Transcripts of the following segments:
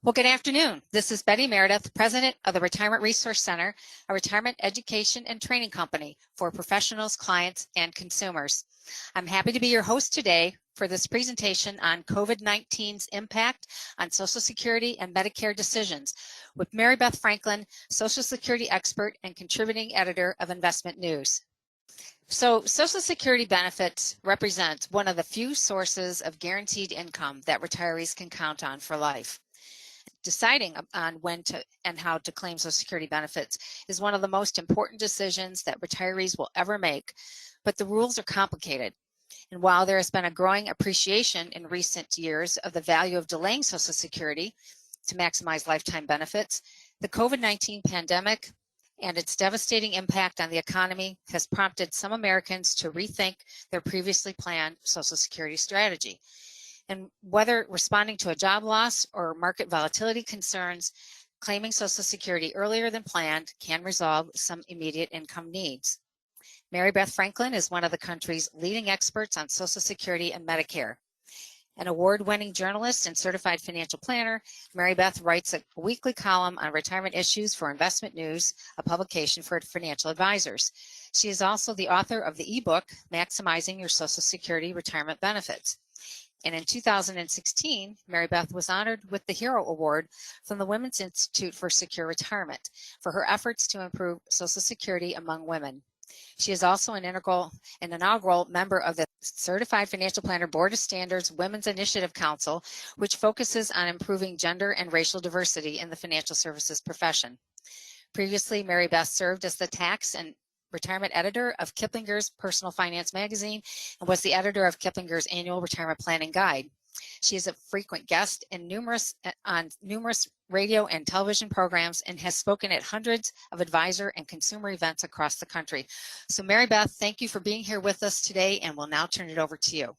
Well, good afternoon. This is Betty Meredith, President of the Retirement Resource Center, a retirement education and training company for professionals, clients, and consumers. I'm happy to be your host today for this presentation on COVID-19's impact on Social Security and Medicare decisions with Mary Beth Franklin, Social Security expert and contributing editor of Investment News. So Social Security benefits represent one of the few sources of guaranteed income that retirees can count on for life. Deciding on when to and how to claim Social Security benefits is one of the most important decisions that retirees will ever make, but the rules are complicated. And while there has been a growing appreciation in recent years of the value of delaying Social Security to maximize lifetime benefits, the COVID-19 pandemic and its devastating impact on the economy has prompted some Americans to rethink their previously planned Social Security strategy. And whether responding to a job loss or market volatility concerns, claiming Social Security earlier than planned can resolve some immediate income needs. Mary Beth Franklin is one of the country's leading experts on Social Security and Medicare. An award-winning journalist and certified financial planner, Mary Beth writes a weekly column on retirement issues for Investment News, a publication for financial advisors. She is also the author of the ebook, Maximizing Your Social Security Retirement Benefits. And in 2016, Mary Beth was honored with the Hero Award from the Women's Institute for Secure Retirement for her efforts to improve Social Security among women. She is also an inaugural member of the Certified Financial Planner Board of Standards Women's Initiative Council, which focuses on improving gender and racial diversity in the financial services profession. Previously, Mary Beth served as the tax and retirement editor of Kiplinger's Personal Finance magazine and was the editor of Kiplinger's annual retirement planning guide. She is a frequent guest in numerous radio and television programs and has spoken at hundreds of advisor and consumer events across the country. So Mary Beth, thank you for being here with us today, and we'll now turn it over to you.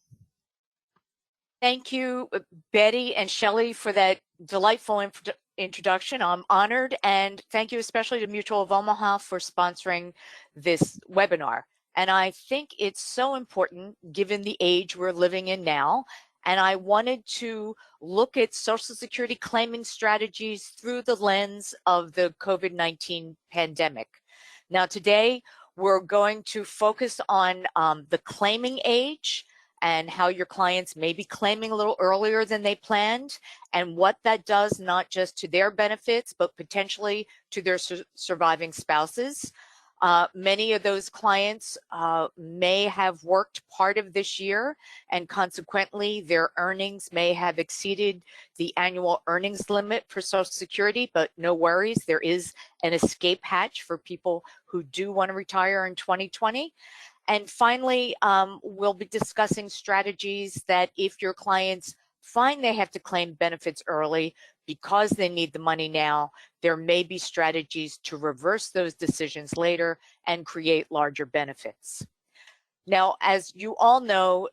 Thank you, Betty and Shelley, for that delightful introduction. I'm honored, and thank you especially to Mutual of Omaha for sponsoring this webinar. And I think it's so important given the age we're living in now. And I wanted to look at Social Security claiming strategies through the lens of the COVID-19 pandemic. Now, today, we're going to focus on the claiming age and how your clients may be claiming a little earlier than they planned, and what that does not just to their benefits, but potentially to their surviving spouses. Many of those clients may have worked part of this year, and consequently their earnings may have exceeded the annual earnings limit for Social Security, but no worries, there is an escape hatch for people who do want to retire in 2020. And finally, we'll be discussing strategies that if your clients find they have to claim benefits early because they need the money now, there may be strategies to reverse those decisions later and create larger benefits. Now, as you all know,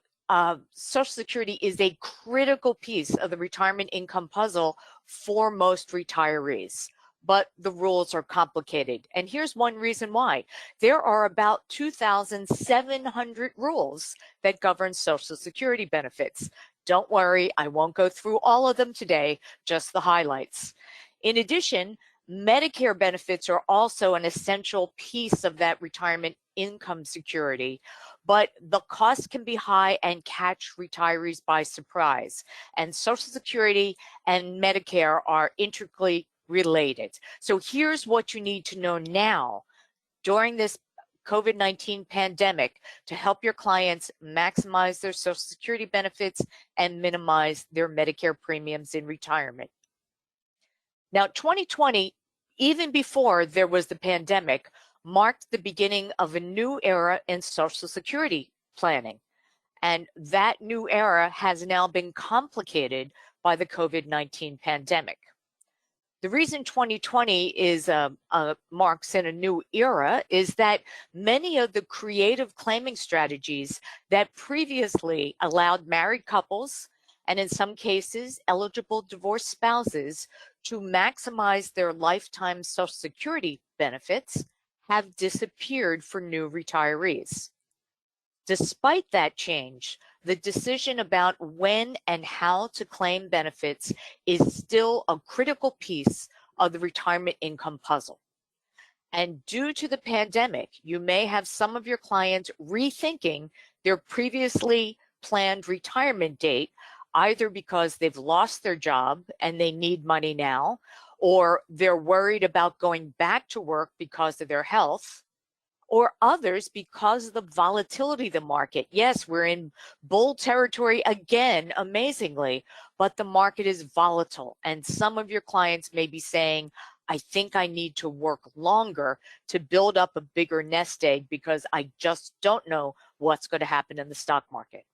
Social Security is a critical piece of the retirement income puzzle for most retirees. But the rules are complicated. And here's one reason why. There are about 2,700 rules that govern Social Security benefits. Don't worry, I won't go through all of them today, just the highlights. In addition, Medicare benefits are also an essential piece of that retirement income security, but the cost can be high and catch retirees by surprise. And Social Security and Medicare are intricately related. So here's what you need to know now during this COVID-19 pandemic to help your clients maximize their Social Security benefits and minimize their Medicare premiums in retirement. Now, 2020, even before there was the pandemic, marked the beginning of a new era in Social Security planning. And that new era has now been complicated by the COVID-19 pandemic. The reason 2020 is marks in a new era is that many of the creative claiming strategies that previously allowed married couples, and in some cases eligible divorced spouses, to maximize their lifetime Social Security benefits have disappeared for new retirees. Despite that change, the decision about when and how to claim benefits is still a critical piece of the retirement income puzzle. And due to the pandemic, you may have some of your clients rethinking their previously planned retirement date, either because they've lost their job and they need money now, or they're worried about going back to work because of their health, or others because of the volatility of the market. Yes, we're in bull territory again, amazingly, but the market is volatile. And some of your clients may be saying, I think I need to work longer to build up a bigger nest egg because I just don't know what's going to happen in the stock market.